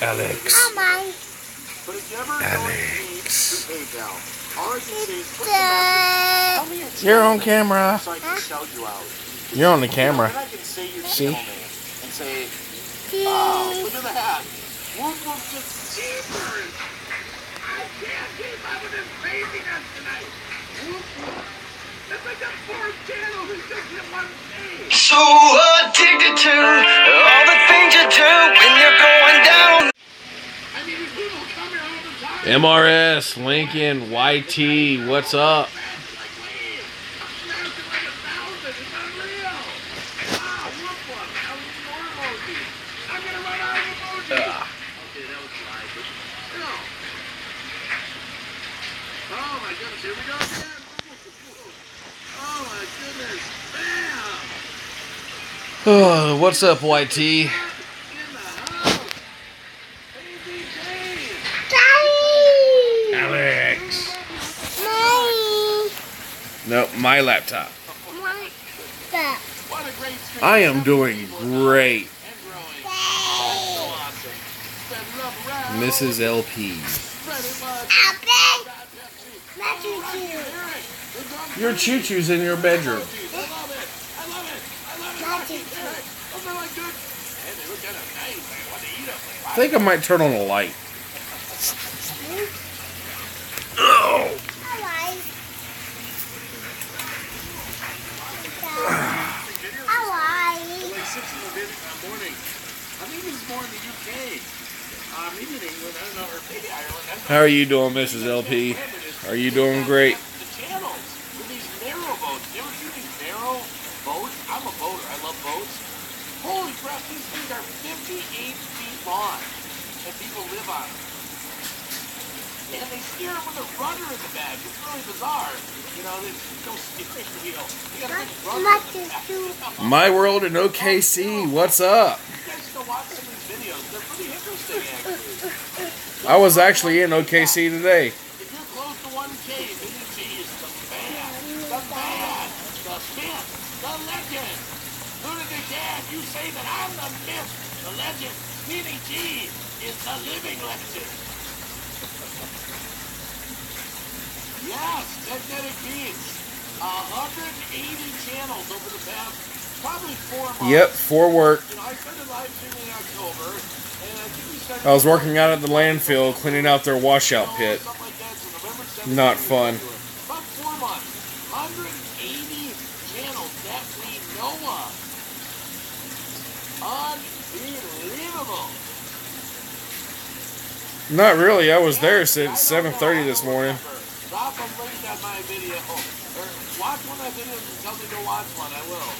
Alex. Come on. Alex. It's You're on camera. Huh? You're on the camera. See? Look at that. Woof Woof just jeepers. I can't keep up with this craziness tonight. Woof Woof. That's like the fourth channel who's just in one day. So addicted to all the things you do when you're going down. I mean, these people come here all the time. MRS, Lincoln, YT, what's up? Oh my goodness, here we go again. Oh my goodness. Bam! Oh, what's up, YT? In the house. ABJ. Daddy! Alex. Mommy! No, my laptop. What a great stream. I am doing great, And growing. So awesome. Spread love around. Mrs. LP. Spread it love. Apple! God, Pepsi. Not you Right, too. hear it. It's on Your choo-choo's in your bedroom. I love it. I love it. I love it. Not you Hear it. Those are like good. And they look kind of nice. I want to eat them. I think I might turn on a light. Oh. Alright. Alright. Like 6 in the morning. I think this is more in the UK. Maybe in England. I don't know. Or maybe Ireland. I don't know. How are you doing, Mrs. LP? Are you doing great? The channels with these narrow boats. You ever see these narrow boats? I'm a boater. I love boats. Holy crap, these things are 58 feet long. And people live on them. And they steer them with a rudder in the back. It's really bizarre. You know, there's no steering wheel. You got a big rudder Not in the you back. too. My World in OKC, what's up? You guys should go watch some of these videos. They're pretty interesting, actually. I was actually in OKC today. If you're close to 1K, Vinny G is the man, the myth, the legend. Lunatic Dad, you say that I'm the myth, the legend. Vinny G is the living legend. Yes, Magnetic Beats. 180 channels over the past probably 4 months. Yep, for work. You know, I started live streaming in October, and I think we started. I was working out at the landfill cleaning out their washout pit. Something like that, so November 17th, Not fun. About 4 months. 180 channels that we know of. Unbelievable. Not really. I was there since 7:30 this morning. Drop a link on my video. Or watch one of my videos and tell me to watch one. I will.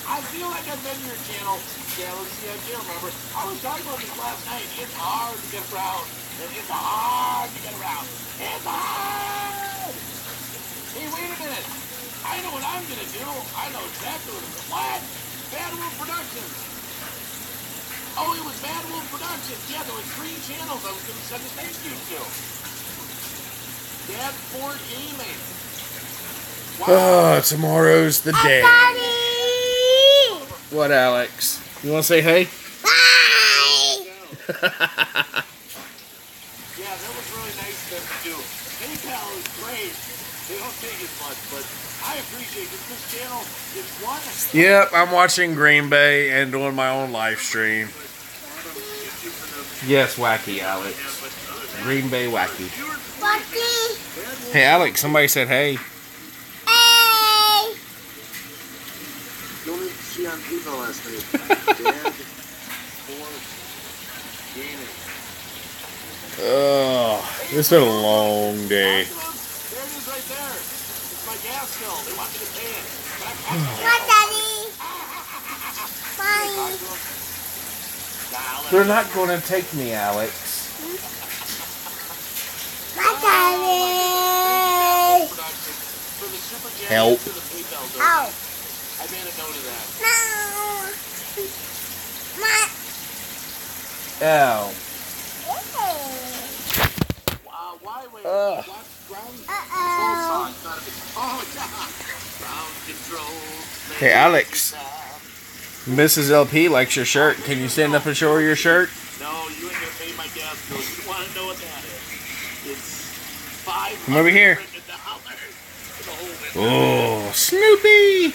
I feel like I've been to your channel. Yeah, let's see. I can't remember. I was talking about this last night. It's hard to get around. It's hard to get around. It's hard. Hey, wait a minute. I know what I'm going to do. I know exactly what I'm going to do. What? Bad Wolf Productions. Oh, it was Bad Wolf Productions. Yeah, there were 3 channels I was going to send a thank you to. Dad 4 Gaming. Oh, tomorrow's the day. Daddy! What, Alex? You want to say hey? Bye! Yeah, that was really nice of them to do. PayPal is great. They don't take as much, but I appreciate it. This channel is one. Yep, I'm watching Green Bay and doing my own live stream. Yes, wacky, Alex. Green Bay wacky. Buddy! Hey, Alex, somebody said hey. Hey! You only see on people last night. Dad 4 Gaming. Oh, it's been a long day. There it is right there. It's my gas bill. They want me to pay it. Bye, Daddy! Bye! They're not going to take me, Alex. Bye, Daddy! Help. Ow! I made a note of that. No! My... Ow. Why wait? Ugh. Watch ground control Uh-oh. song. Oh, yeah. Ground control. Hey, Alex. Mrs. LP likes your shirt. Can you stand up and show her your shirt? No, you ain't gonna pay my gas bill. You want to know what that is? It's $500. Come over here. Oh, Snoopy!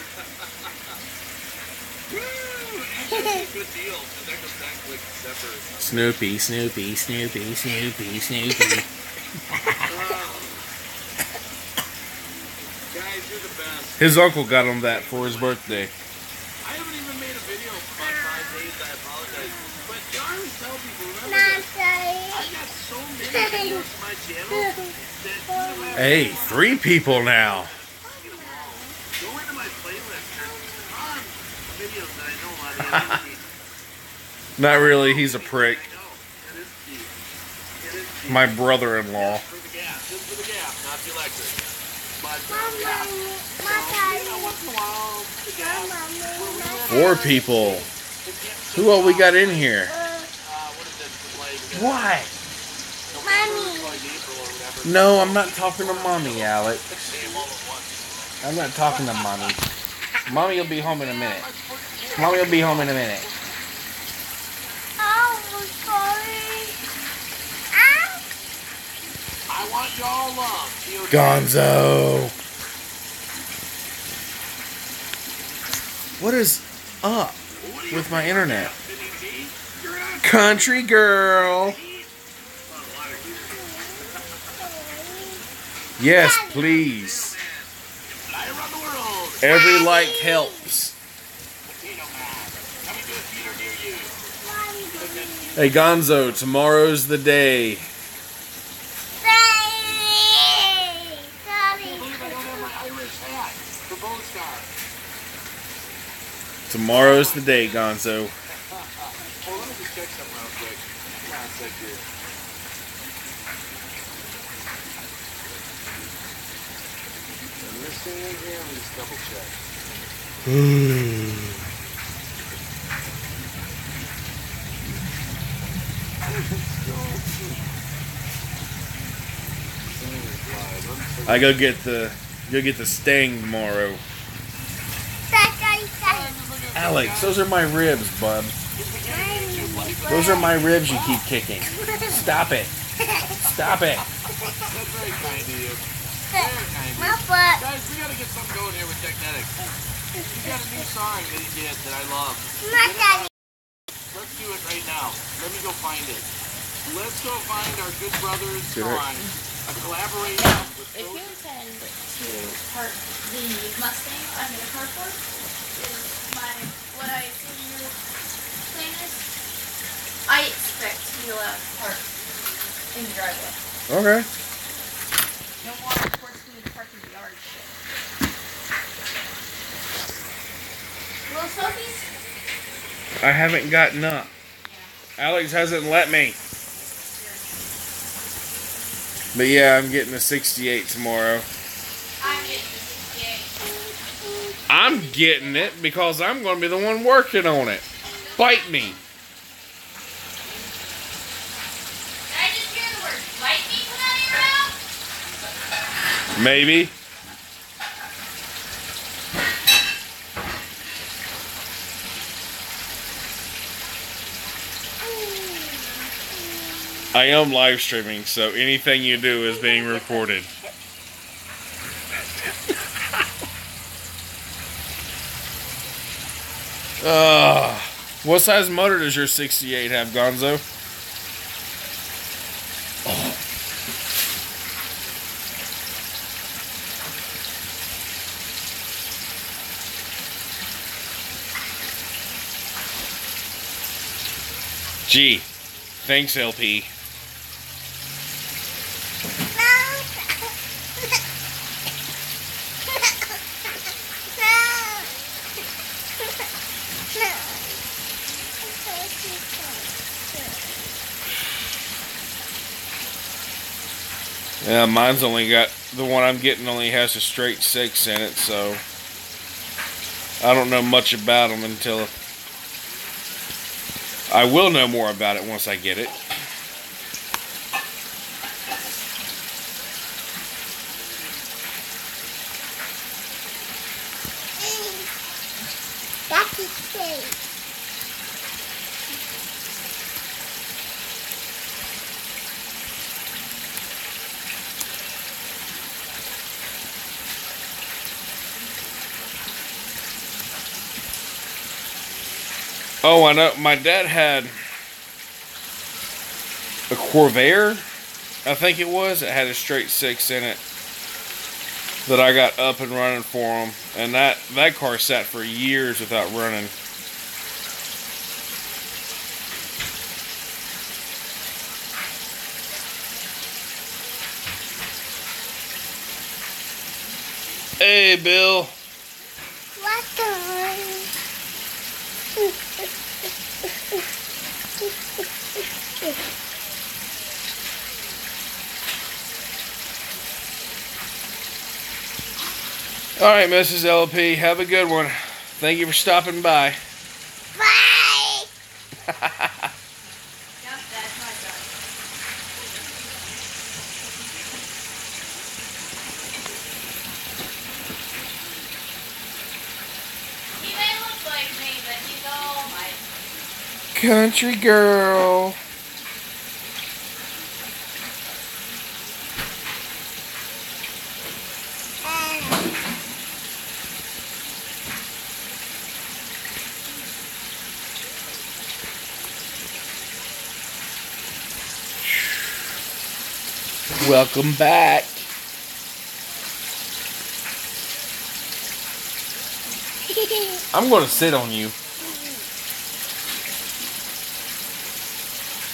Good deal. That goes back to like December. Snoopy, Snoopy, Snoopy, Snoopy, Snoopy. Guys, you're the best. His uncle got him that for his birthday. I haven't even made a video for about 5 days. I apologize. But you always tell people, remember that I've got so many videos on my channel that Hey, 3 people now. go into my playlist. There's tons of videos that I know about the energy. Not really, he's a prick. I know. It is cheap. It is cheap. My brother-in-law. For the gas. Just for the gas, not the electric. But, Mommy, you know, once in a while, the gas. 4 people. Who all we got in here? What is it? Like, What? Mommy. like April or whatever. No, I'm not talking to Mommy, Alex. Same all at once. I'm not talking to Mommy. Mommy will be home in a minute. Mommy will be home in a minute. Oh, sorry. I want y'all love. Gonzo! What is up with my internet? Country girl! Yes, please. Fly around the world. Every like helps. Potato Man. Coming to a theater near you. Hey Gonzo, tomorrow's the day. I can't believe I don't have my Irish hat for Bone Star. Tomorrow's the day, Gonzo. Well, let me just check something real quick. Come on a sec here. Is this thing in here? Let me just double check. I go get the sting tomorrow. Alex, those are my ribs, bub. Those are my ribs you keep kicking. Stop it. Stop it. That's very kind of you. Very kind of you. My butt. Guys, we gotta get something going here with Technetics. You got a new song that he did that I love. My daddy. Let's do it right now. Let me go find it. Let's go find our good brother's Good right. song. A collaboration with If you intend to park the Mustang under the carport, is what I assume your plan is, I expect to be allowed to park in the driveway. Okay. No more forcing me to park in the yard shit. Little Sophie's? I haven't gotten up. Alex hasn't let me. But yeah, I'm getting a 68 tomorrow. I'm getting the 68. I'm getting it because I'm going to be the one working on it. Bite me. Did I just hear the word bite me come out of your mouth? Maybe. I am live streaming, so anything you do is being recorded. What size motor does your 68 have, Gonzo? Gee, thanks, LP. Yeah, mine's only got, the one I'm getting only has a straight 6 in it, so I don't know much about them until, I will know more about it once I get it. That's his face. Oh, I know. My dad had a Corvair, I think it was. It had a straight six in it that I got up and running for him. And that car sat for years without running. Hey, Bill. What the? All right, Mrs. LP, have a good one. Thank you for stopping by. Bye. Yep, that's my dog. He may look like me, but he's all my. Country girl. Welcome back. I'm going to sit on you.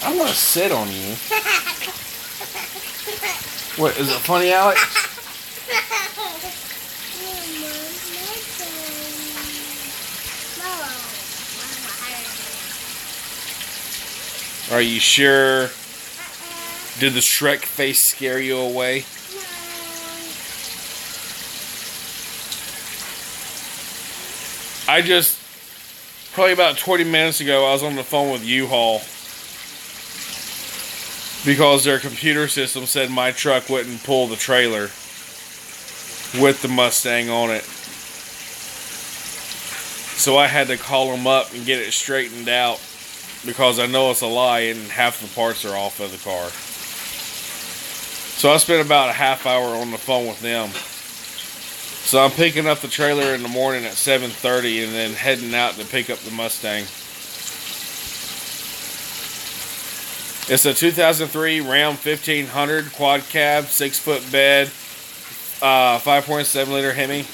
I'm going to sit on you. What, is it funny, Alex? Are you sure? Did the Shrek face scare you away? I just, probably about 20 minutes ago, I was on the phone with U-Haul because their computer system said my truck wouldn't pull the trailer with the Mustang on it. So I had to call them up and get it straightened out because I know it's a lie and half the parts are off of the car. So I spent about a half hour on the phone with them. So I'm picking up the trailer in the morning at 7:30 and then heading out to pick up the Mustang. It's a 2003 Ram 1500 quad cab, 6-foot bed, 5.7 liter Hemi.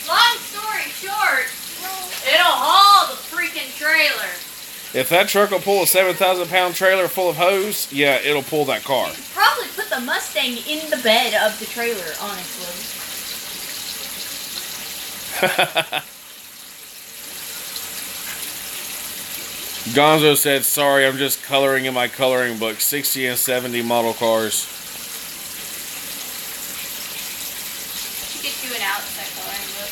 Long story short, it'll haul the freaking trailer. If that truck will pull a 7,000 pound trailer full of hose, yeah, it'll pull that car. Probably put the Mustang in the bed of the trailer, honestly. Gonzo said, sorry, I'm just coloring in my coloring book. 60 and 70 model cars. You could do it out in that coloring book.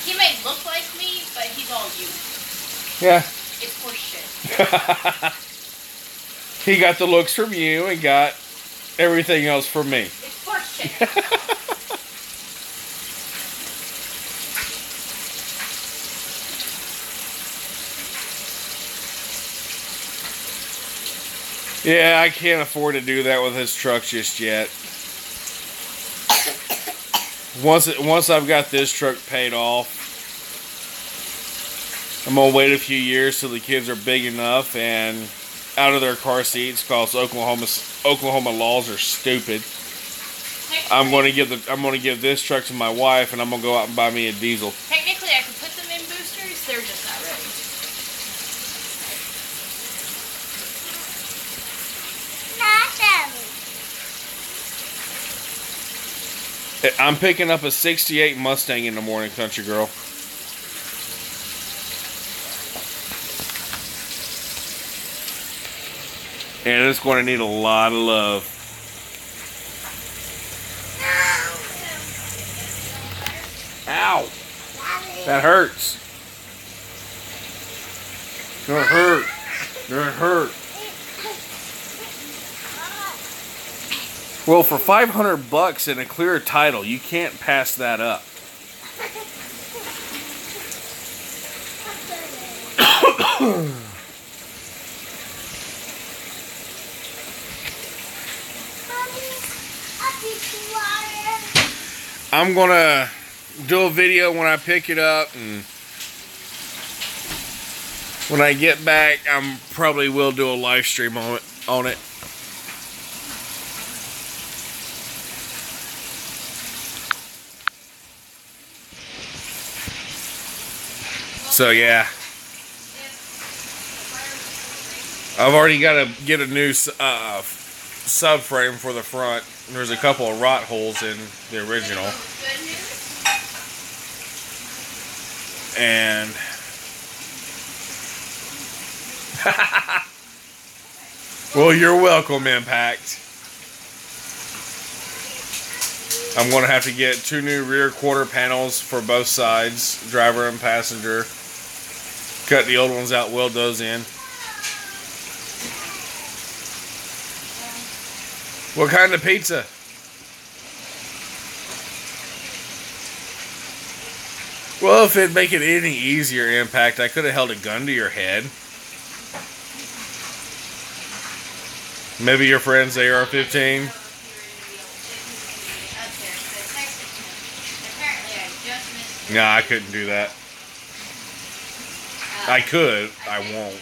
He may look like me, but he's all you. Yeah. It's horse shit. He got the looks from you and got everything else from me. It's horse shit. Yeah, I can't afford to do that with his truck just yet. Once I've got this truck paid off, I'm gonna wait a few years till the kids are big enough and out of their car seats, because Oklahoma laws are stupid. I'm gonna give this truck to my wife, and I'm gonna go out and buy me a diesel. Technically, I could put them in boosters. They're just not ready. I'm picking up a 68 Mustang in the morning, country girl. And it's going to need a lot of love. Ow! That hurts. It's gonna hurt. It's gonna hurt. Well, for $500 and a clear title, you can't pass that up. I'm gonna do a video when I pick it up and When I get back, I'm probably will do a live stream on it. So yeah, I've already got to get a new subframe for the front. There's a couple of rot holes in the original, and well, you're welcome, Impact. I'm going to have to get 2 new rear quarter panels for both sides, driver and passenger. Cut the old ones out, weld those in. What kind of pizza? Well, if it'd make it any easier, Impact, I could have held a gun to your head. Maybe your friend's AR-15. Nah, I couldn't do that. I could. I won't.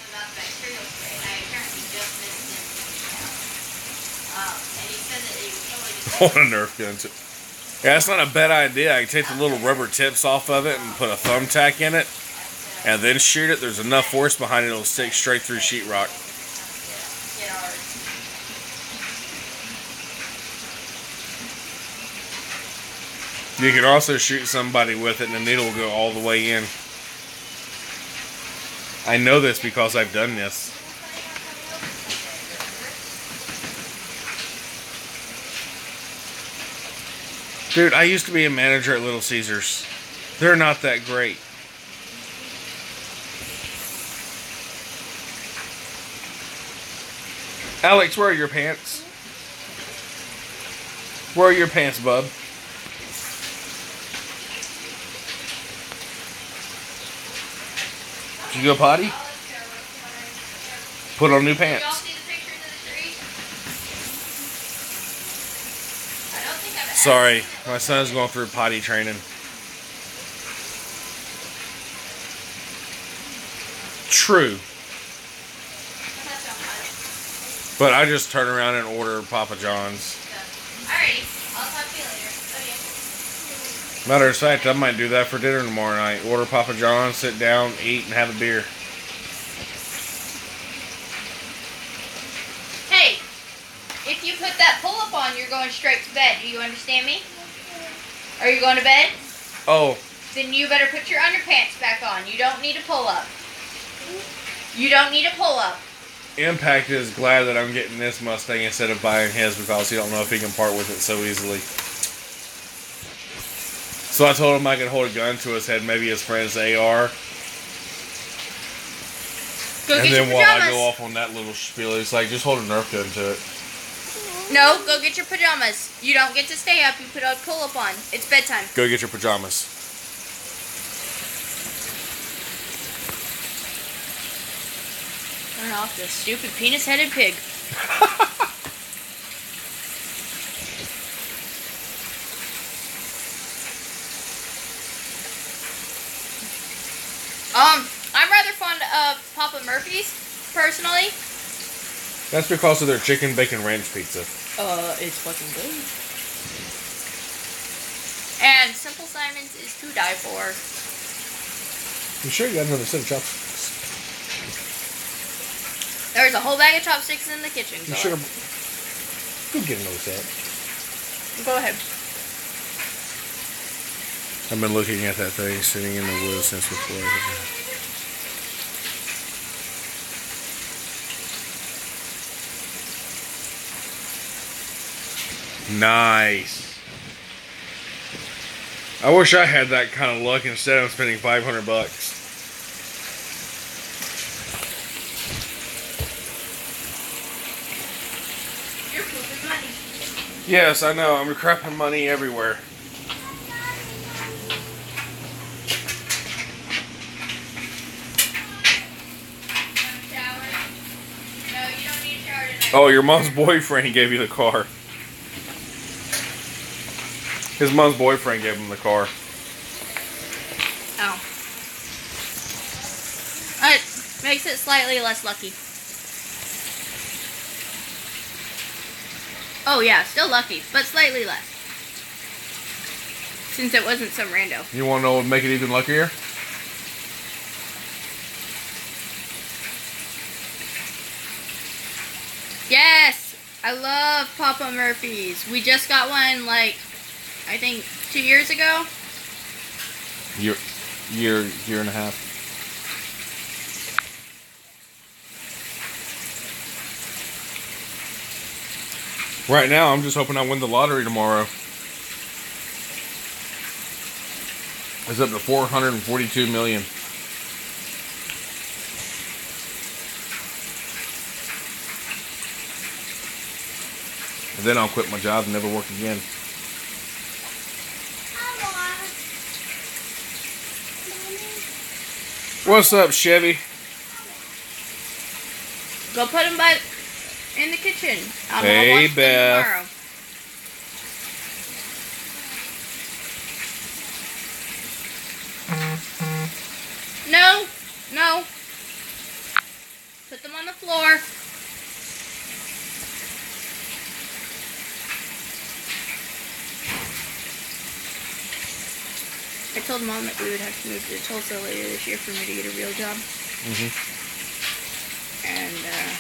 Hold a Nerf gun too. Yeah, that's not a bad idea. I can take the little rubber tips off of it and put a thumbtack in it, and then shoot it. There's enough force behind it; it'll stick straight through sheetrock. You can also shoot somebody with it, and the needle will go all the way in. I know this because I've done this. Dude, I used to be a manager at Little Caesars. They're not that great. Alex, where are your pants? Where are your pants, bub? Did you go potty? Put on new pants. Sorry, my son's going through potty training. True. But I just turn around and order Papa John's. Alrighty, I'll talk to you later. Okay. Matter of fact, I might do that for dinner tomorrow night. Order Papa John's, sit down, eat, and have a beer. Hey, if you put that pull-up on, you're going straight to bed. Do you understand me? Are you going to bed? Oh. Then you better put your underpants back on. You don't need a pull-up. You don't need a pull-up. Impact is glad that I'm getting this Mustang instead of buying his because he don't know if he can part with it so easily. So I told him I could hold a gun to his head, maybe his friend's AR. Go and get then your while pajamas. I go off on that little spiel, he's like, just hold a Nerf gun to it. No, go get your pajamas. You don't get to stay up. You put a pull-up on. It's bedtime. Go get your pajamas. Turn off this stupid penis-headed pig. I'm rather fond of Papa Murphy's, personally. That's because of their chicken bacon ranch pizza. It's fucking good. And Simple Simon's is to die for. You sure you got another set of chopsticks? There's a whole bag of chopsticks in the kitchen. You sure? Go get another set. Go ahead. I've been looking at that thing sitting in the woods since before. Nice. I wish I had that kind of luck instead of spending $500. You're pooping money. Yes, I know. I'm crapping money everywhere. Shower? No, you don't need a shower tonight. Oh, your mom's boyfriend gave you the car. His mom's boyfriend gave him the car. Oh. It makes it slightly less lucky. Oh yeah, still lucky, but slightly less. Since it wasn't some rando. You want to know what would make it even luckier? Yes! I love Papa Murphy's. We just got one, like, I think 2 years ago. Year and a half. Right now, I'm just hoping I win the lottery tomorrow. It's up to 442 million. And then I'll quit my job and never work again. What's up, Chevy? Go put them in the kitchen. I'll Hey, wash them Beth. tomorrow. No. Put them on the floor. I told Mom that we would have to move to Tulsa later this year for me to get a real job. Mm-hmm. And I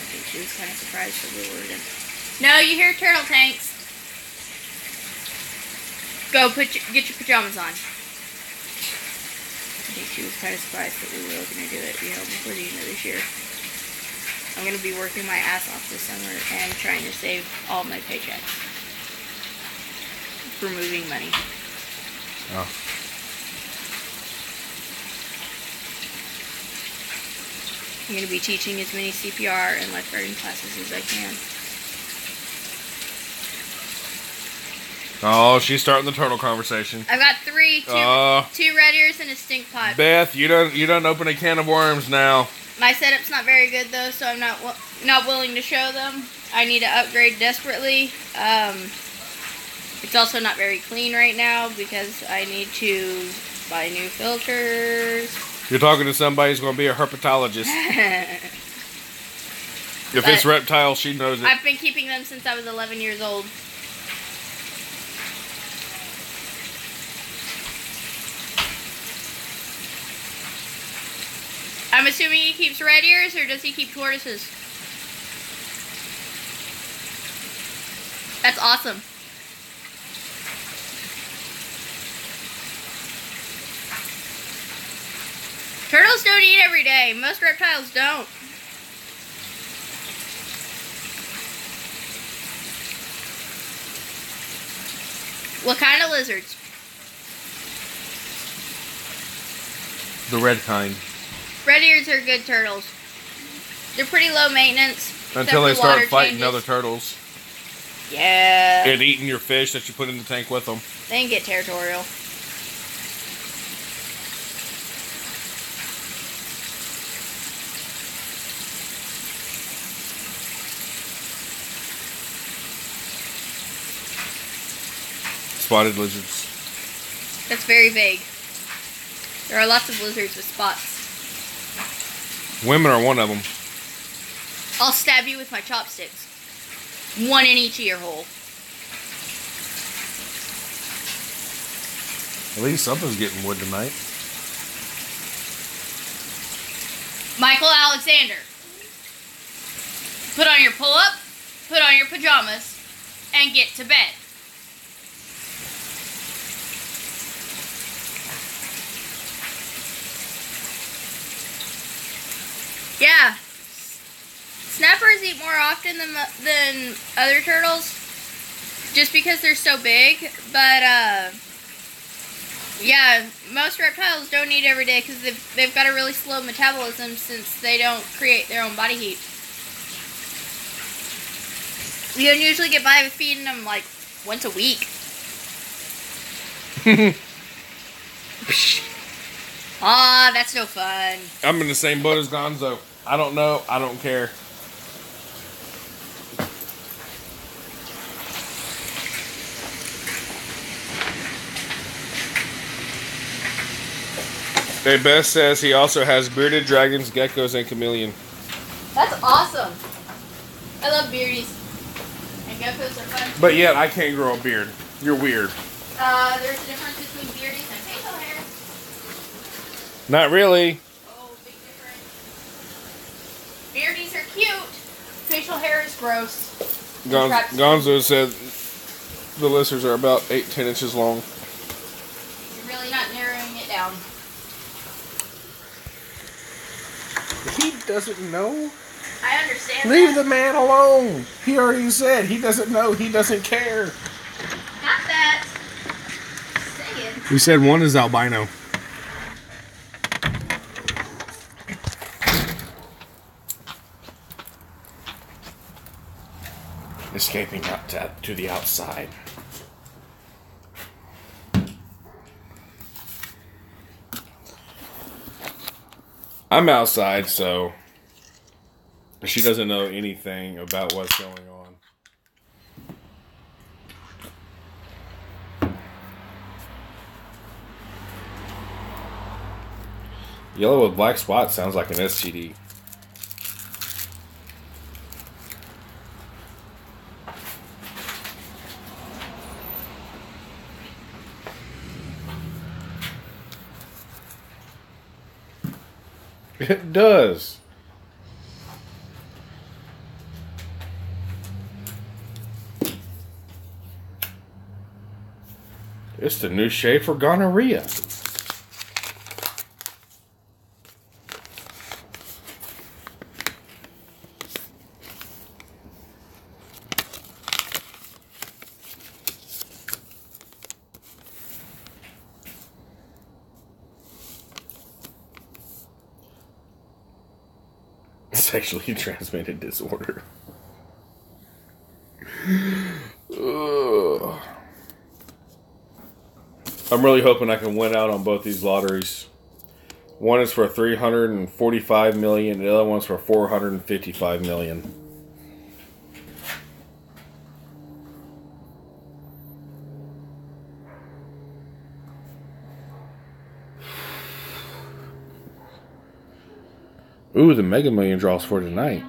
think she was kind of surprised that we were going to. No, you hear turtle tanks. Go get your pajamas on. I think she was kind of surprised that we were going to do it, before the end of this year. I'm going to be working my ass off this summer and trying to save all my paychecks for moving money. Oh. I'm going to be teaching as many CPR and lifeguarding classes as I can. Oh, she's starting the turtle conversation. I've got two red ears and a stink pot. Beth, you don't open a can of worms now. My setup's not very good though, so I'm not willing to show them. I need to upgrade desperately. It's also not very clean right now because I need to buy new filters. You're talking to somebody who's going to be a herpetologist. If it's reptile, she knows it. I've been keeping them since I was 11 years old. I'm assuming he keeps red ears, or does he keep tortoises? That's awesome. Turtles don't eat every day. Most reptiles don't. What kind of lizards? The red kind. Red ears are good turtles. They're pretty low maintenance. Until they except for start water fighting changes. other turtles. Yeah. And eating your fish that you put in the tank with them. They can get territorial. Spotted lizards. That's very vague. There are lots of lizards with spots. Women are one of them. I'll stab you with my chopsticks. One in each ear hole. At least something's getting wood tonight. Michael Alexander. Put on your pull-up, put on your pajamas, and get to bed. Yeah. Snappers eat more often than other turtles, just because they're so big. But yeah, most reptiles don't eat every day because they've got a really slow metabolism since they don't create their own body heat. You can usually get by with feeding them like once a week. Ah, that's no fun. I'm in the same boat as Gonzo. I don't know. I don't care. Hey, Beth says he also has bearded dragons, geckos, and chameleon. That's awesome. I love beardies. And geckos are fun. But yet, I can't grow a beard. You're weird. There's a difference between beardies and facial hair. Not really. Oh, big difference. Beardies are cute. Facial hair is gross. Gonzo said the lizards are about 8-10 inches long. You're really not narrowing it down. He doesn't know. I understand Leave that. the man alone. He already said he doesn't know. He doesn't care. Not that. Saying. We said one is albino. Escaping out to the outside. I'm outside, so she doesn't know anything about what's going on. Yellow with black spots sounds like an STD. It does. It's the new shade for gonorrhea. Sexually transmitted disorder. Ugh. I'm really hoping I can win out on both these lotteries. One is for $345 million, the other one's for $455 million. Ooh, the Mega Million draws for tonight.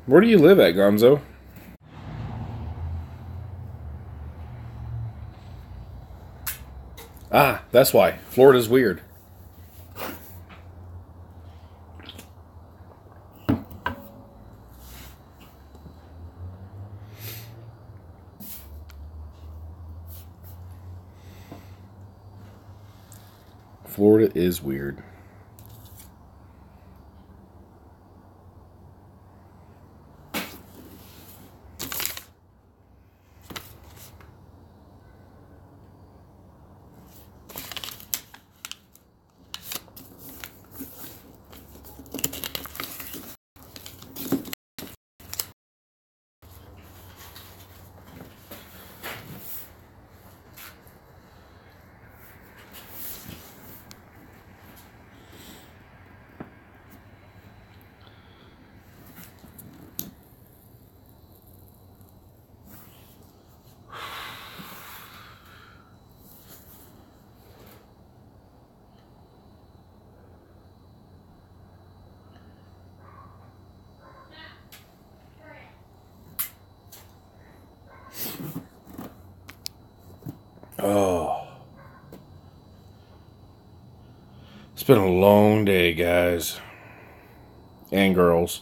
Where do you live at, Gonzo? Ah, that's why. Florida's weird. Florida is weird. Oh. It's been a long day, guys. And girls.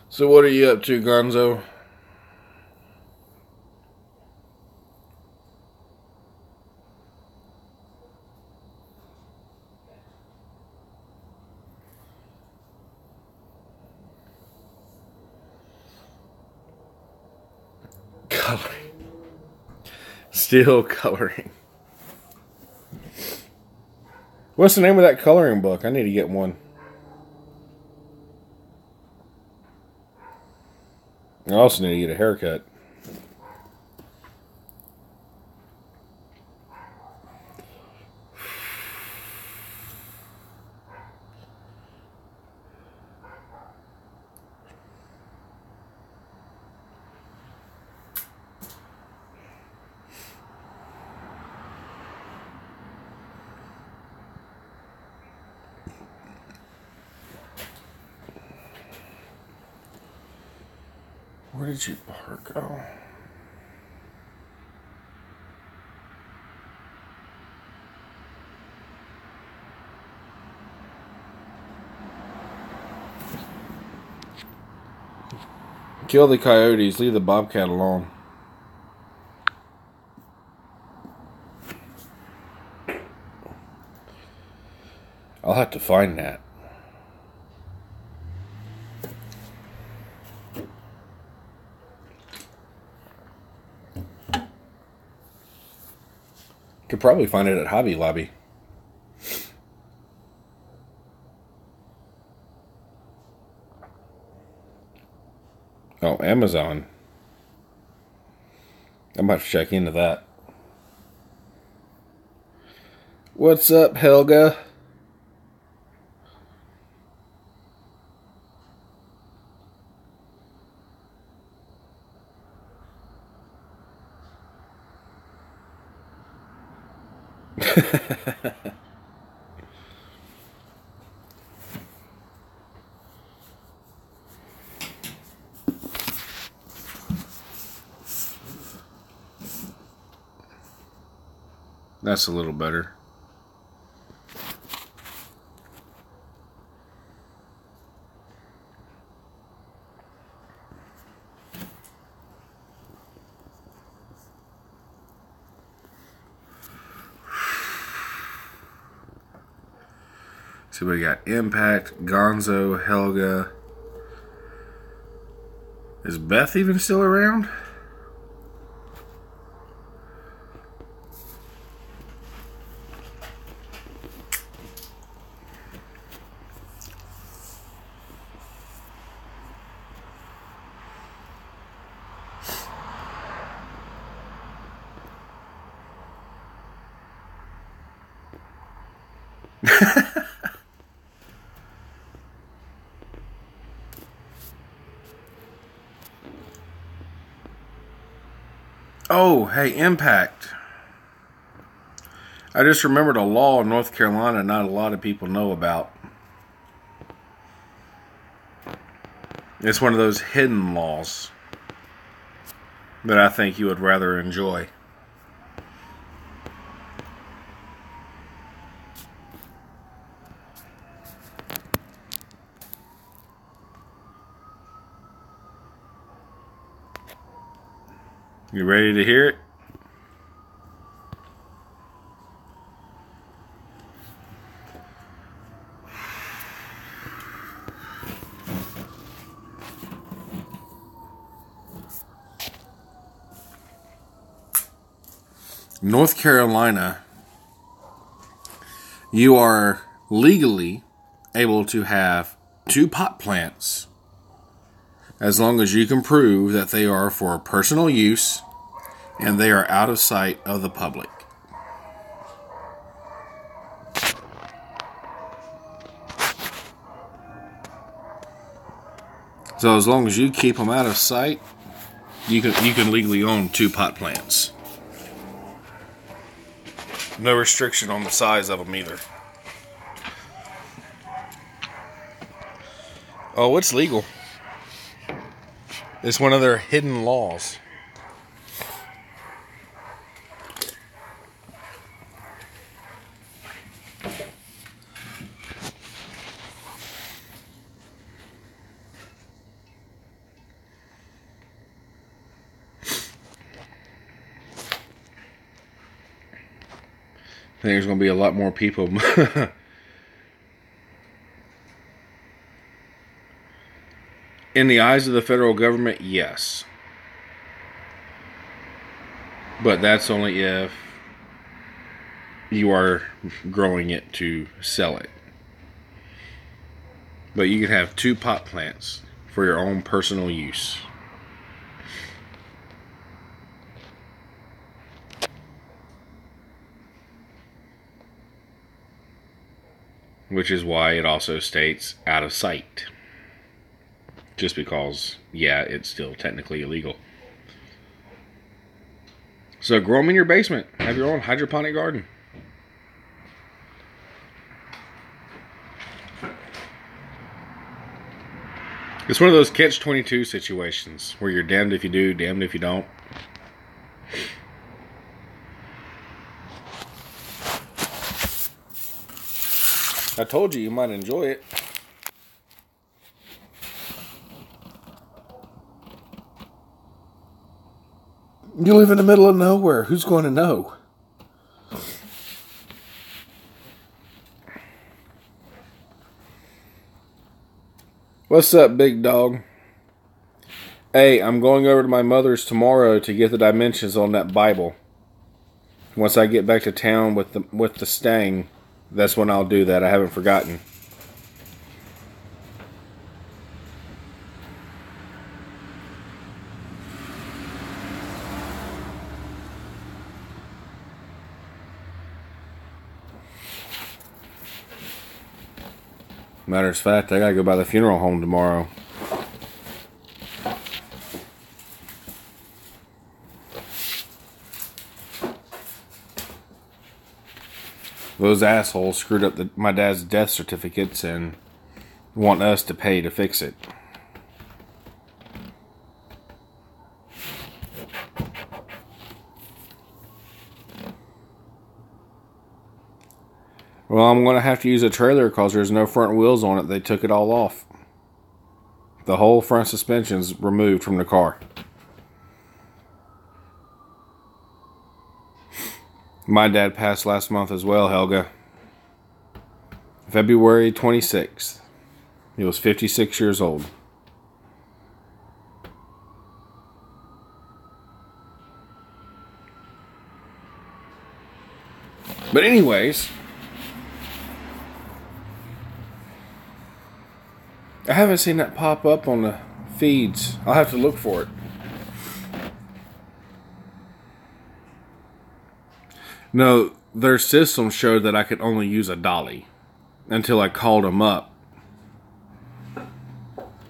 So what are you up to, Gonzo? coloring. Still coloring. What's the name of that coloring book? I need to get one. I also need to get a haircut. Where did your bar go? Kill the coyotes, leave the bobcat alone. I'll have to find that. Could probably find it at Hobby Lobby. Oh, Amazon. I might check into that. What's up, Helga? That's a little better. So we got Impact, Gonzo, Helga. Is Beth even still around? Oh, hey, Impact. I just remembered a law in North Carolina not a lot of people know about. It's one of those hidden laws that I think you would rather enjoy. You ready to hear it? North Carolina, you are legally able to have 2 pot plants as long as you can prove that they are for personal use and they are out of sight of the public. So as long as you keep them out of sight, you can legally own 2 pot plants. No restriction on the size of them either. Oh, it's legal. It's one of their hidden laws. I think there's going to be a lot more people. In the eyes of the federal government, yes. But that's only if you are growing it to sell it. But you can have 2 pot plants for your own personal use. Which is why it also states out of sight. Just because, yeah, it's still technically illegal. So grow them in your basement. Have your own hydroponic garden. It's one of those catch-22 situations where you're damned if you do, damned if you don't. I told you might enjoy it. You live in the middle of nowhere. Who's going to know? What's up, big dog? Hey, I'm going over to my mother's tomorrow to get the dimensions on that Bible. Once I get back to town with the Stang, that's when I'll do that. I haven't forgotten. Matter of fact, I gotta go by the funeral home tomorrow. Those assholes screwed up my dad's death certificates and want us to pay to fix it. Well, I'm going to have to use a trailer because there's no front wheels on it. They took it all off. The whole front suspension's removed from the car. My dad passed last month as well, Helga. February 26th. He was 56 years old. But anyways, I haven't seen that pop up on the feeds. I'll have to look for it. No, their system showed that I could only use a dolly until I called them up.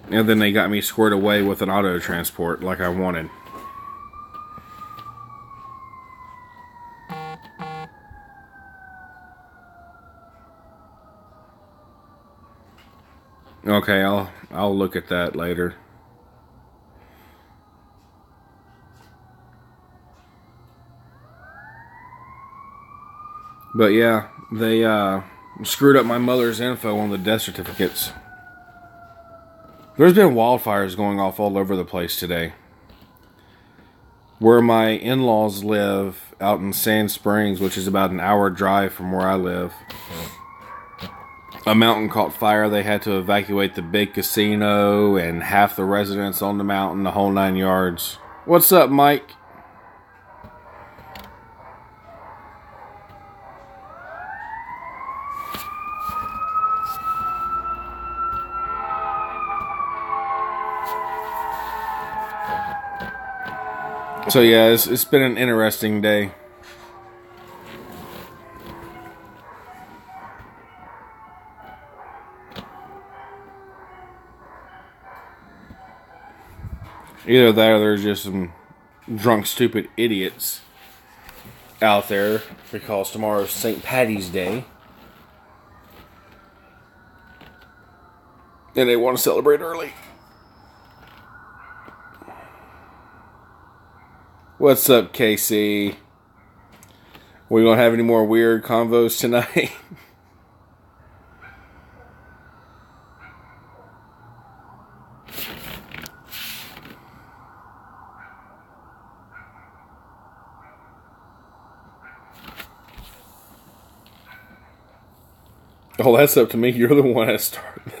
And then they got me squared away with an auto transport like I wanted. Okay, I'll look at that later. But yeah, they screwed up my mother's info on the death certificates. There's been wildfires going off all over the place today. Where my in-laws live, out in Sand Springs, which is about an hour drive from where I live, a mountain caught fire. They had to evacuate the big casino and half the residents on the mountain, the whole 9 yards. What's up, Mike? So yeah, it's been an interesting day. Either that or there's just some drunk, stupid idiots out there because tomorrow's St. Paddy's Day. And they want to celebrate early. What's up, KC? We gonna have any more weird convos tonight? Oh, that's up to me. You're the one that started.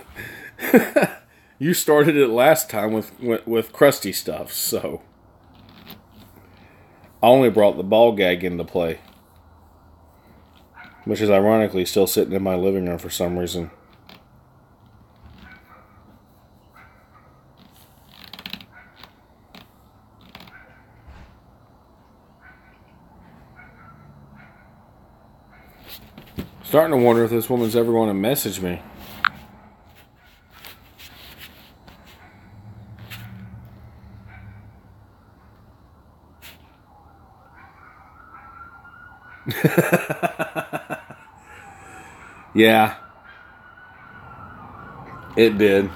You started it last time with crusty stuff, so I only brought the ball gag into play, which is ironically still sitting in my living room for some reason. Starting to wonder if this woman's ever going to message me. Yeah, it did.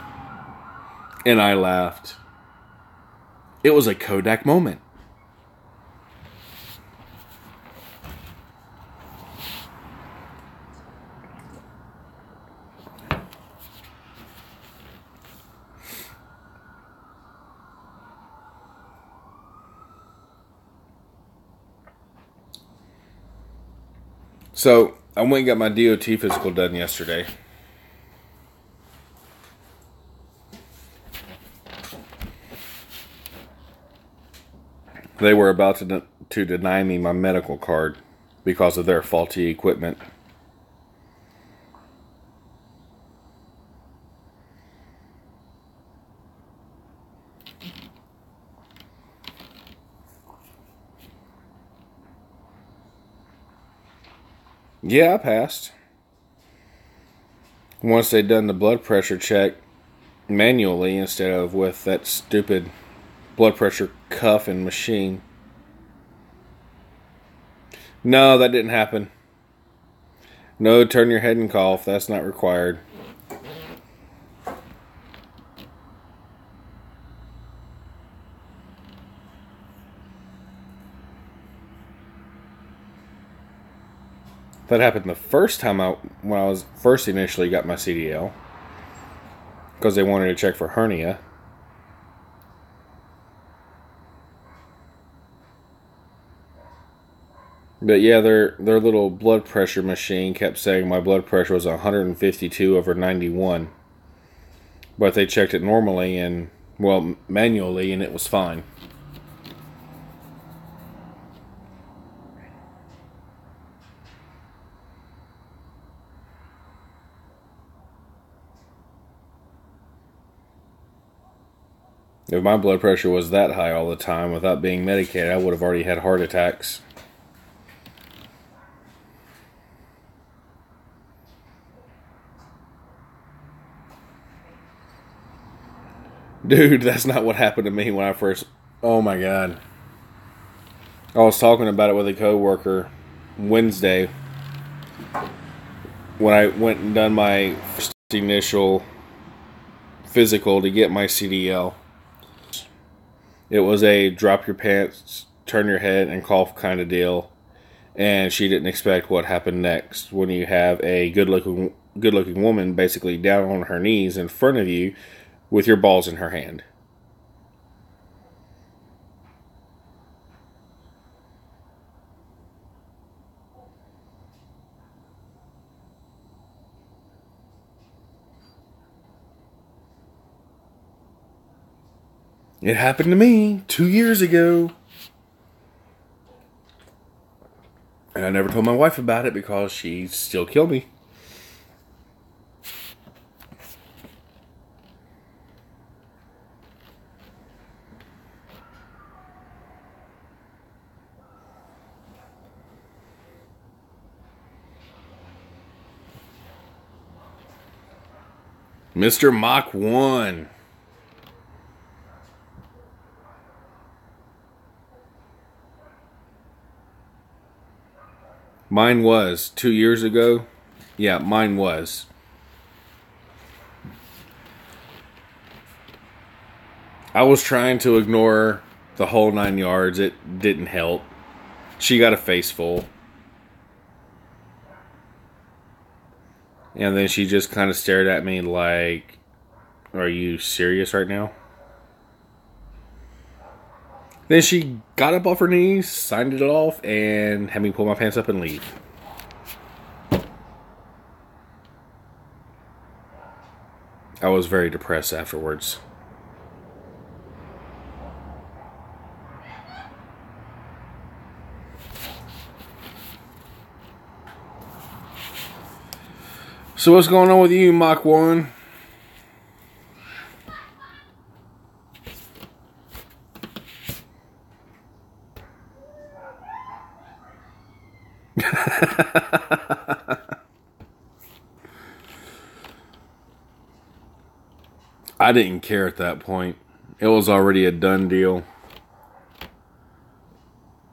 And I laughed. It was a Kodak moment. So, I went and got my DOT physical done yesterday. They were about to deny me my medical card because of their faulty equipment. Yeah, I passed. Once they'd done the blood pressure check manually instead of with that stupid blood pressure cuff and machine. No, that didn't happen. No, turn your head and cough. That's not required. That happened the first time when I was first initially got my CDL, because they wanted to check for hernia. But yeah, their little blood pressure machine kept saying my blood pressure was 152/91. But they checked it normally and, well, manually, and it was fine. If my blood pressure was that high all the time without being medicated, I would have already had heart attacks. Dude, that's not what happened to me when I first... Oh my God. I was talking about it with a coworker Wednesday when I went and done my first initial physical to get my CDL. It was a drop your pants, turn your head, and cough kind of deal. And she didn't expect what happened next when you have a good-looking woman basically down on her knees in front of you with your balls in her hand. It happened to me 2 years ago. And I never told my wife about it because she'd still kill me. Mr. Mach 1. Mine was 2 years ago. Yeah, mine was. I was trying to ignore the whole 9 yards. It didn't help. She got a face full. And then she just kind of stared at me like, are you serious right now? Then she got up off her knees, signed it off, and had me pull my pants up and leave. I was very depressed afterwards. So what's going on with you, Mach 1? I didn't care at that point. It was already a done deal.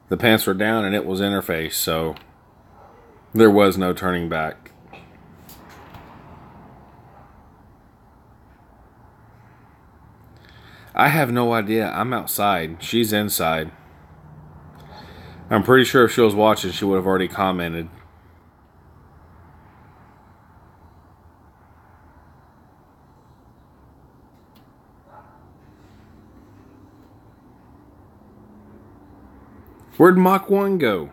The pants were down and it was interface, so there was no turning back. I have no idea. I'm outside. She's inside. I'm pretty sure if she was watching, she would have already commented. Where'd Mach 1 go?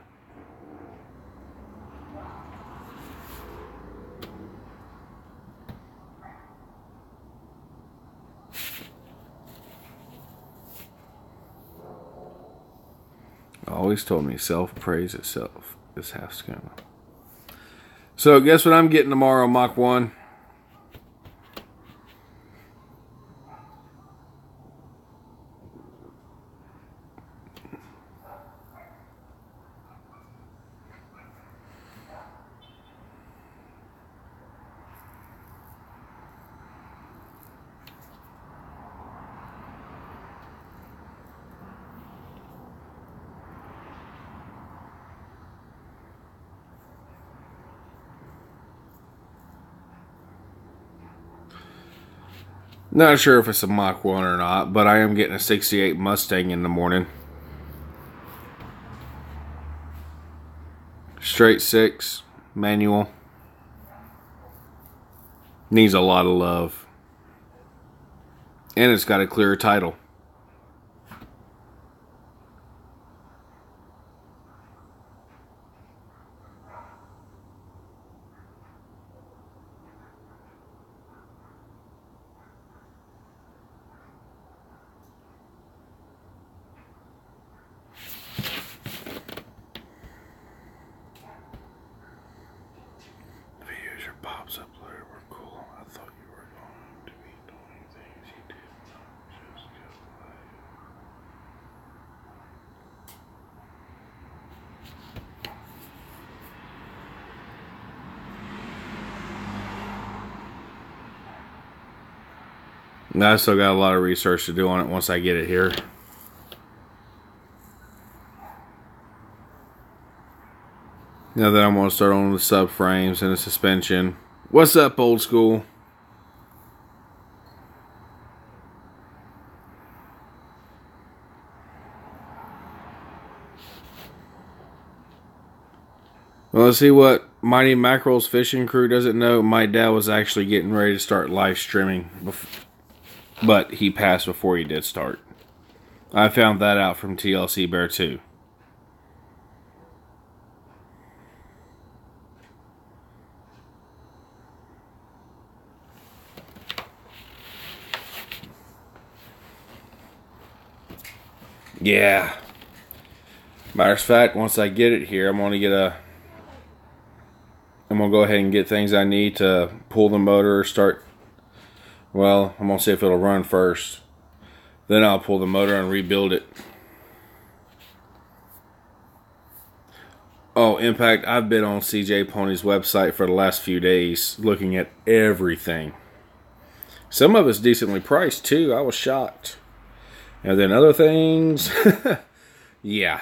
Always told me self-praise itself is half scam. So guess what I'm getting tomorrow, Mach 1? Not sure if it's a Mach 1 or not, but I am getting a 68 Mustang in the morning. Straight 6, manual. Needs a lot of love. And it's got a clear title. Bob's uploader were cool. I thought you were going to be doing things you did not just go live. I still got a lot of research to do on it once I get it here. Now that I'm going to start on the subframes and the suspension. What's up, old school? Well, let's see what Mighty Mackerel's fishing crew doesn't know. My dad was actually getting ready to start live streaming, but he passed before he did start. I found that out from TLC Bear 2. Yeah. Matter of fact, once I get it here, I'm gonna go ahead and get things I need to pull the motor, start. Well, I'm gonna see if it'll run first. Then I'll pull the motor and rebuild it. Oh, Impact, I've been on CJ Pony's website for the last few days looking at everything. Some of it's decently priced too. I was shocked. And then other things, yeah.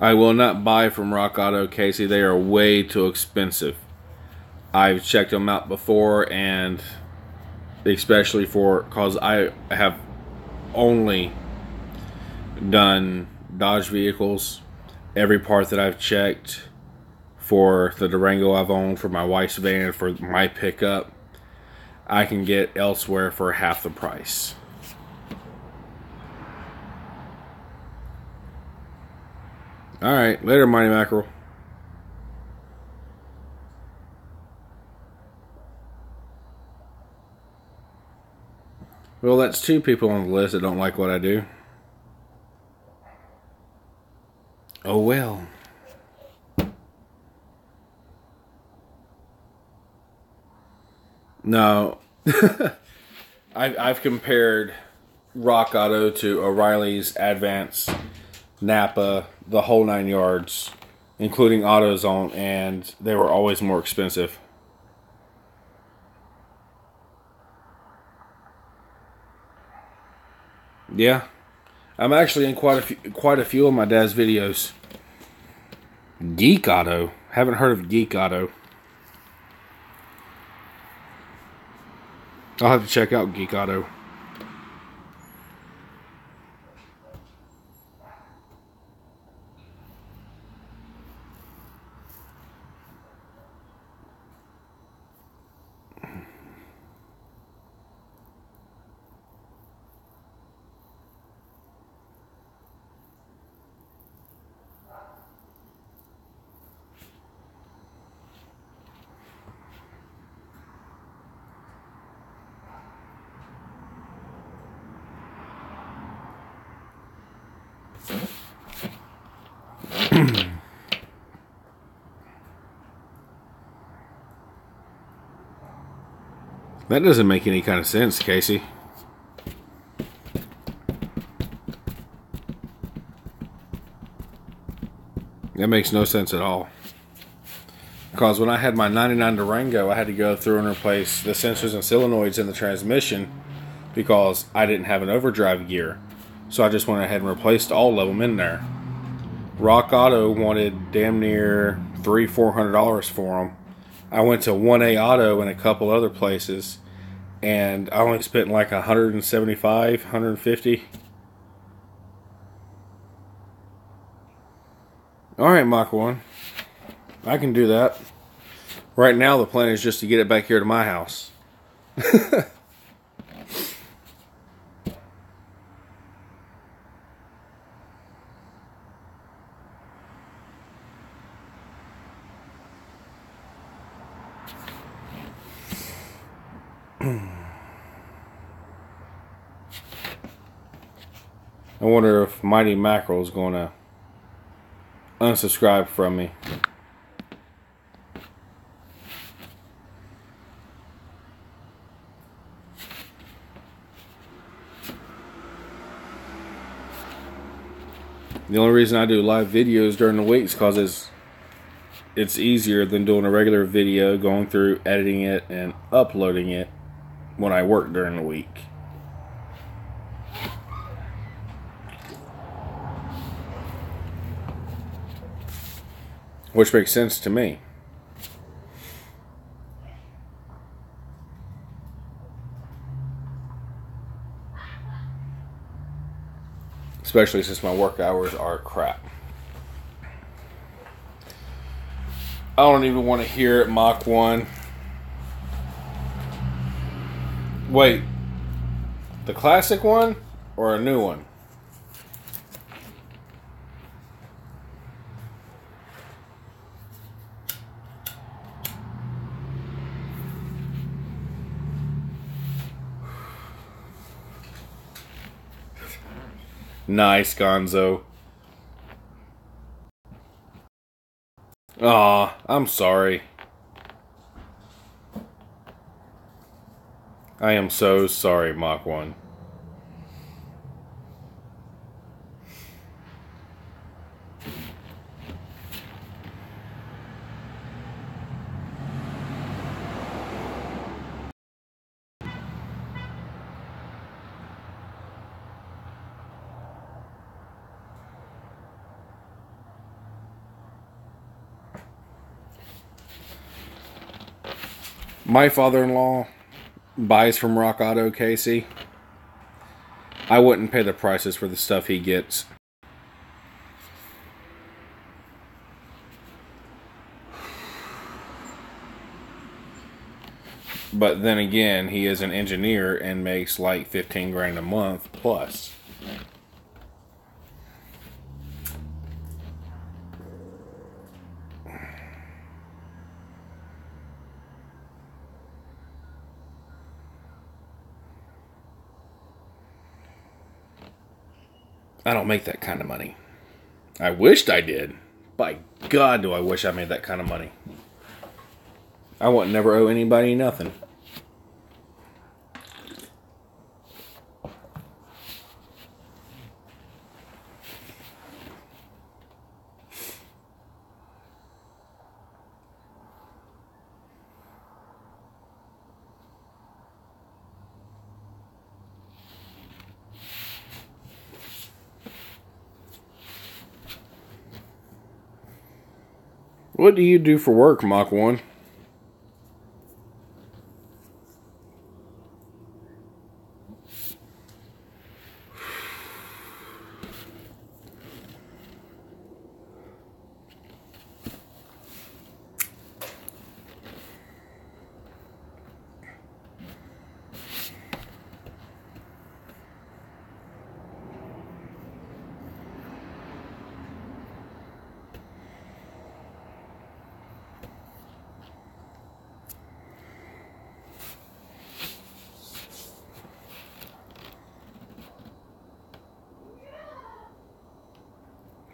I will not buy from Rock Auto, Casey. They are way too expensive. I've checked them out before, and especially because I have only done Dodge vehicles. Every part that I've checked for the Durango I've owned, for my wife's van, for my pickup, I can get elsewhere for half the price. Alright, later, Mighty Mackerel. Well, that's 2 people on the list that don't like what I do. Oh well. No. I've compared Rock Auto to O'Reilly's, Advance, Napa, the whole 9 yards, including AutoZone, and they were always more expensive. Yeah, I'm actually in quite a few of my dad's videos. Geek Auto. Haven't heard of Geek Auto. I'll have to check out Geek Auto. That doesn't make any kind of sense, Casey. That makes no sense at all. Because when I had my 99 Durango, I had to go through and replace the sensors and solenoids in the transmission because I didn't have an overdrive gear. So I just went ahead and replaced all of them in there. Rock Auto wanted damn near $300-400 for them. I went to 1A Auto and a couple other places, and I only spent like $175, $150. Alright, Mach 1. I can do that. Right now, the plan is just to get it back here to my house. I wonder if Mighty Mackerel is going to unsubscribe from me. The only reason I do live videos during the week is because it's easier than doing a regular video, going through, editing it, and uploading it when I work during the week. Which makes sense to me. Especially since my work hours are crap. I don't even want to hear it, Mach 1. Wait. The classic one or a new one? Nice, Gonzo. Aw, I'm sorry. I am so sorry, Mach 1. My father-in-law buys from Rock Auto, Casey. I wouldn't pay the prices for the stuff he gets. But then again, he is an engineer and makes like 15 grand a month plus. I don't make that kind of money. I wished I did. By God, do I wish I made that kind of money. I wouldn't never owe anybody nothing. What do you do for work, Mach 1?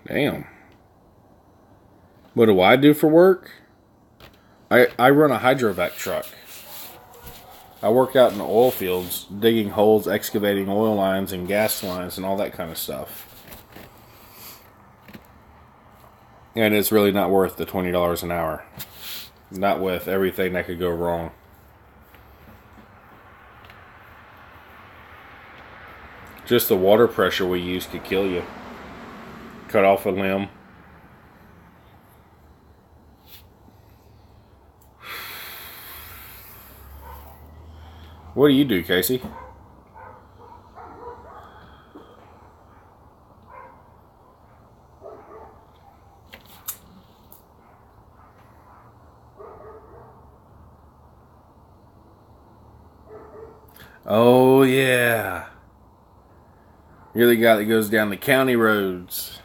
Damn. What do I do for work? I run a hydrovac truck. I work out in the oil fields, digging holes, excavating oil lines and gas lines and all that kind of stuff. And it's really not worth the $20 an hour. Not with everything that could go wrong. Just the water pressure we use could kill you. Cut off a limb. What do you do, Casey? Oh, yeah. You're the guy that goes down the county roads,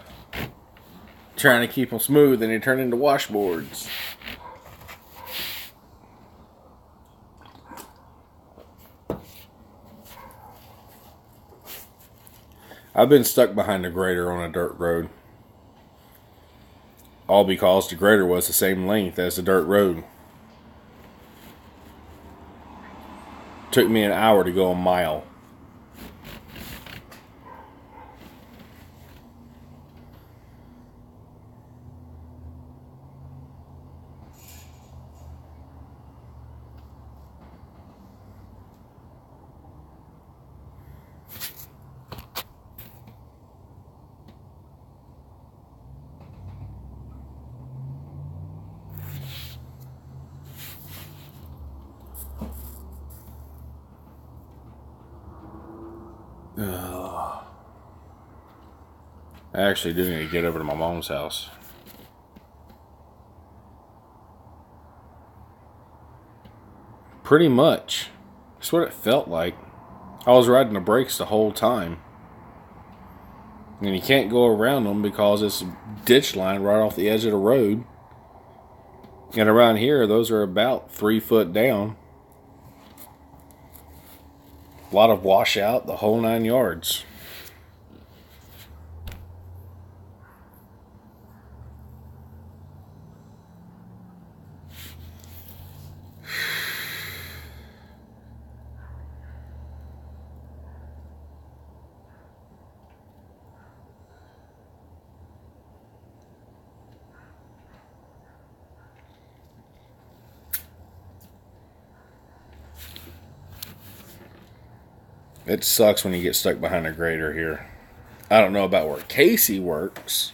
trying to keep them smooth, and they turn into washboards. I've been stuck behind a grader on a dirt road. All because the grader was the same length as the dirt road. Took me an hour to go a mile. I actually do need to get over to my mom's house. Pretty much. That's what it felt like. I was riding the brakes the whole time. And you can't go around them because it's a ditch line right off the edge of the road. And around here, those are about 3 foot down. A lot of washout, the whole 9 yards. It sucks when you get stuck behind a grader here. I don't know about where Casey works.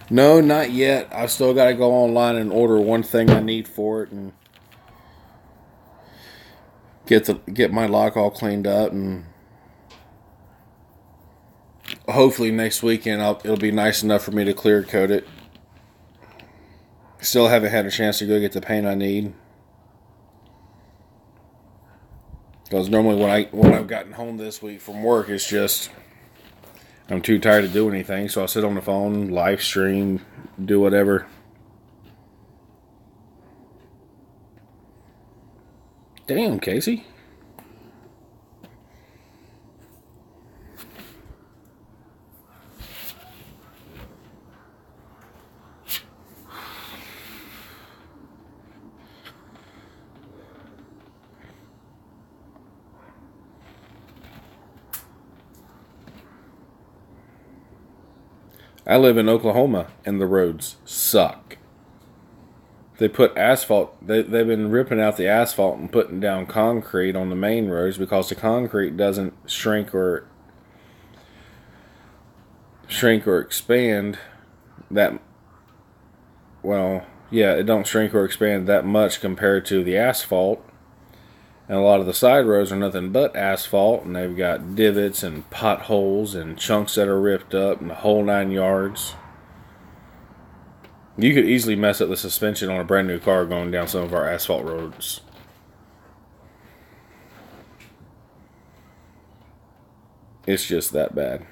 No, not yet. I've still got to go online and order one thing I need for it and get my lock all cleaned up, and hopefully next weekend it'll be nice enough for me to clear coat it. Still haven't had a chance to go get the paint I need. Because normally when I've gotten home this week from work, it's just I'm too tired to do anything, so I'll sit on the phone, live stream, do whatever. Damn, Casey. I live in Oklahoma, and the roads suck. They put asphalt. They've been ripping out the asphalt and putting down concrete on the main roads because the concrete doesn't shrink or expand that. Well, yeah, it don't shrink or expand that much compared to the asphalt. And a lot of the side roads are nothing but asphalt, and they've got divots and potholes and chunks that are ripped up and the whole 9 yards. You could easily mess up the suspension on a brand new car going down some of our asphalt roads. It's just that bad.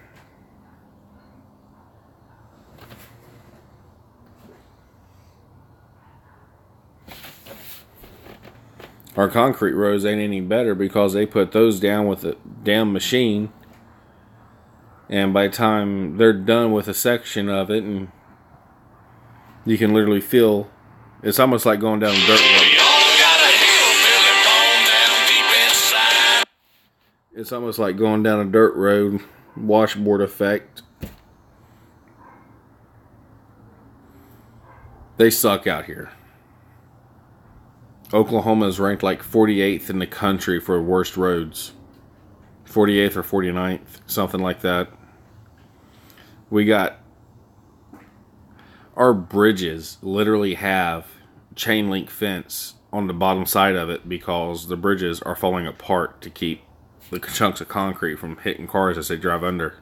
Our concrete roads ain't any better because they put those down with a damn machine. And by the time they're done with a section of it, and you can literally feel, it's almost like going down a dirt road. It's almost like going down a dirt road, washboard effect. They suck out here. Oklahoma is ranked like 48th in the country for worst roads. 48th or 49th, something like that. We got, our bridges literally have chain link fence on the bottom side of it because the bridges are falling apart to keep the chunks of concrete from hitting cars as they drive under.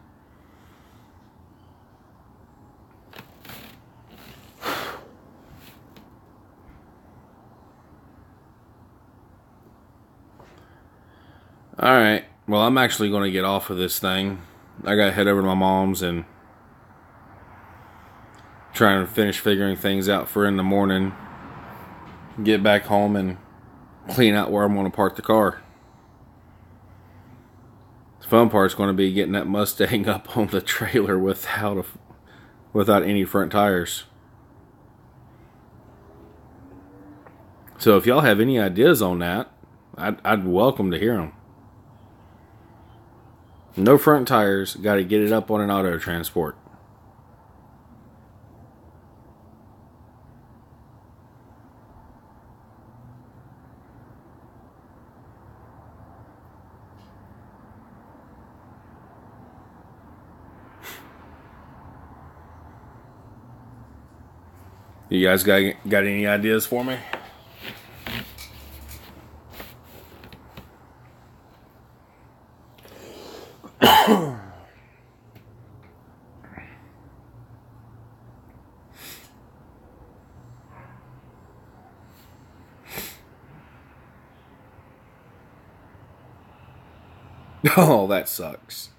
Alright, well, I'm actually going to get off of this thing. I got to head over to my mom's and try and finish figuring things out for in the morning. Get back home and clean out where I'm going to park the car. The fun part's going to be getting that Mustang up on the trailer without any front tires. So if y'all have any ideas on that, I'd welcome to hear them. No front tires, got to get it up on an auto transport. You guys got any ideas for me? Oh, that sucks.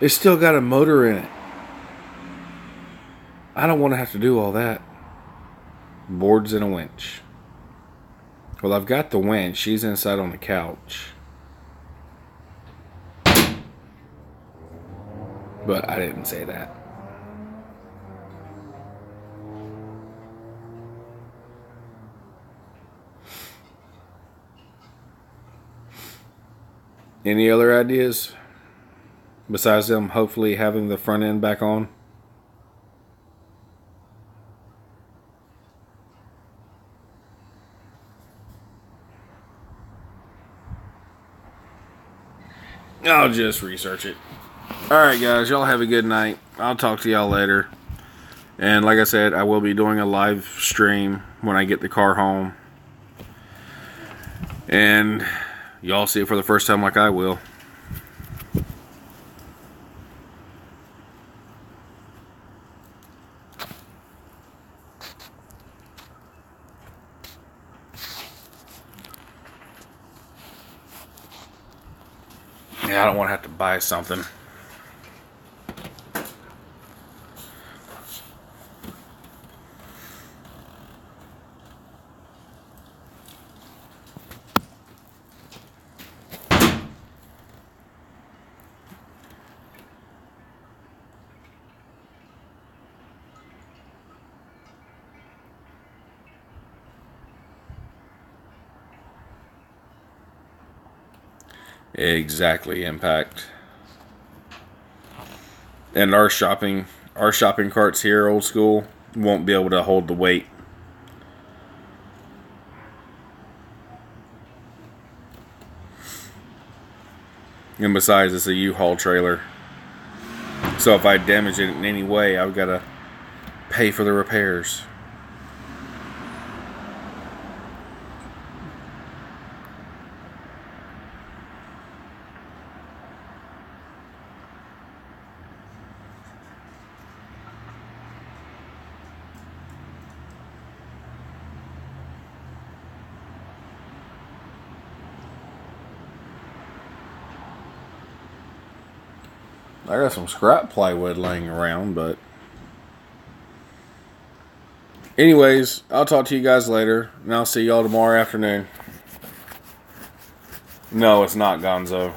It's still got a motor in it. I don't want to have to do all that. Boards and a winch. Well, I've got the winch. She's inside on the couch. But I didn't say that. Any other ideas? Besides them hopefully having the front end back on? I'll just research it. Alright guys, y'all have a good night. I'll talk to y'all later. And like I said, I will be doing a live stream when I get the car home. And y'all see it for the first time like I will. Yeah, I don't want to have to buy something. Exactly, Impact. And our shopping carts here, old school, won't be able to hold the weight. And besides, it's a U-Haul trailer. So if I damage it in any way, I've got to pay for the repairs. I got some scrap plywood laying around, but anyways, I'll talk to you guys later, and I'll see y'all tomorrow afternoon. No, it's not Gonzo.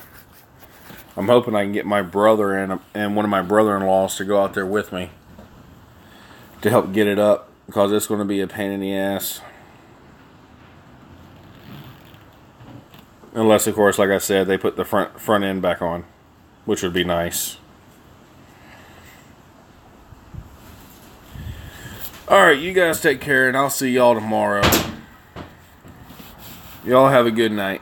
I'm hoping I can get my brother and one of my brother-in-laws to go out there with me to help get it up, because it's going to be a pain in the ass. Unless, of course, like I said, they put the front end back on, which would be nice. Alright, you guys take care, and I'll see y'all tomorrow. Y'all have a good night.